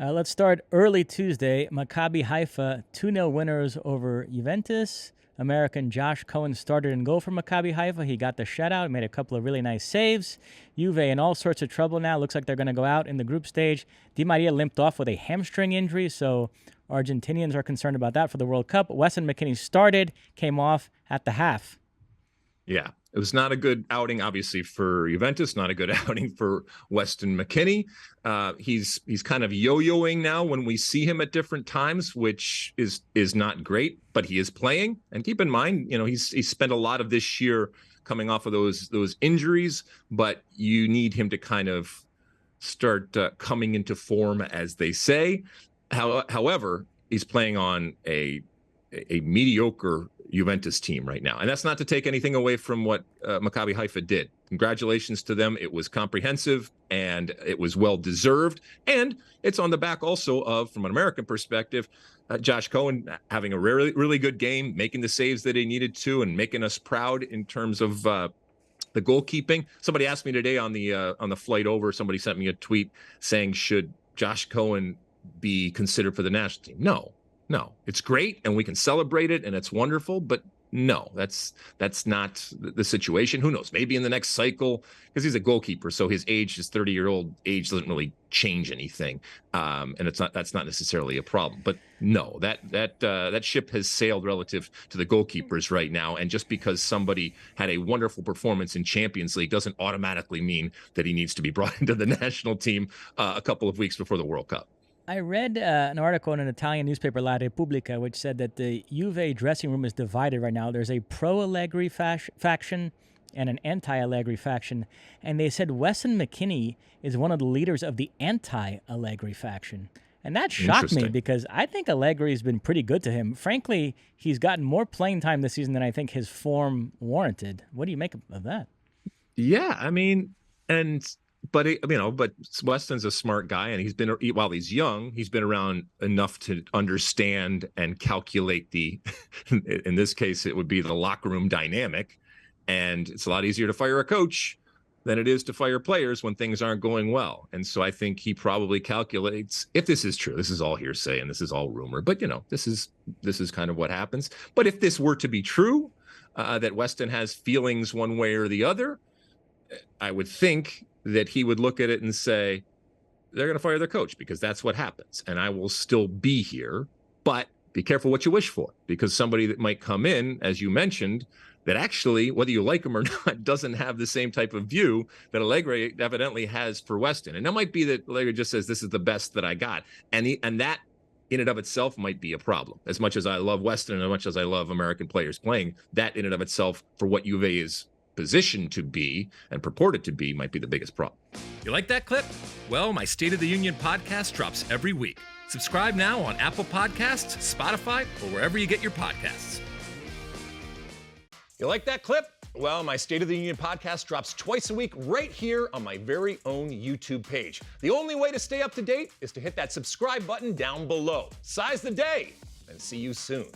Let's start early Tuesday. Maccabi Haifa 2-0 winners over Juventus. American Josh Cohen started in goal for Maccabi Haifa. He got the shutout, made a couple of really nice saves. Juve in all sorts of trouble now. Looks like they're going to go out in the group stage. Di Maria limped off with a hamstring injury, so Argentinians are concerned about that for the World Cup. Weston McKennie started, came off at the half. Yeah, it was not a good outing, obviously, for Juventus, not a good outing for Weston McKennie. He's kind of yo-yoing now when we see him at different times, which is not great, but he is playing. And keep in mind, he's spent a lot of this year coming off of those injuries, but you need him to kind of start coming into form, as they say. However, he's playing on a mediocre Juventus team right now. And that's not to take anything away from what Maccabi Haifa did. Congratulations to them. It was comprehensive and it was well-deserved. And it's on the back also of, from an American perspective, Josh Cohen having a really, really good game, making the saves that he needed to and making us proud in terms of the goalkeeping. Somebody asked me today on the flight over, somebody sent me a tweet saying, should Josh Cohen be considered for the national team? No, it's great and we can celebrate it and it's wonderful, but no, that's not the situation. Who knows? Maybe in the next cycle, because he's a goalkeeper, so his 30-year-old age doesn't really change anything, and that's not necessarily a problem. But no, that ship has sailed relative to the goalkeepers right now. And just because somebody had a wonderful performance in Champions League doesn't automatically mean that he needs to be brought into the national team a couple of weeks before the World Cup. I read an article in an Italian newspaper, La Repubblica, which said that the Juve dressing room is divided right now. There's a pro-Allegri faction and an anti-Allegri faction. And they said Weston McKennie is one of the leaders of the anti-Allegri faction. And that shocked me because I think Allegri's been pretty good to him. Frankly, he's gotten more playing time this season than I think his form warranted. What do you make of that? Yeah, I mean, But Weston's a smart guy, and while he's young, he's been around enough to understand and calculate in this case, it would be the locker room dynamic. And it's a lot easier to fire a coach than it is to fire players when things aren't going well. And so I think he probably calculates, if this is true, this is all hearsay and this is all rumor, but this is kind of what happens. But if this were to be true, that Weston has feelings one way or the other, I would think that he would look at it and say, they're going to fire their coach because that's what happens. And I will still be here, but be careful what you wish for, because somebody that might come in, as you mentioned, that actually, whether you like him or not, doesn't have the same type of view that Allegri evidently has for Weston. And that might be that Allegri just says, this is the best that I got. And that in and of itself might be a problem. As much as I love Weston and as much as I love American players playing, that in and of itself, for what Juve is positioned to be and purported to be, might be the biggest problem. You like that clip? Well, my State of the Union podcast drops every week. Subscribe now on Apple Podcasts, Spotify, or wherever you get your podcasts. You like that clip? Well, my State of the Union podcast drops twice a week right here on my very own YouTube page. The only way to stay up to date is to hit that subscribe button down below. Size the day, and see you soon.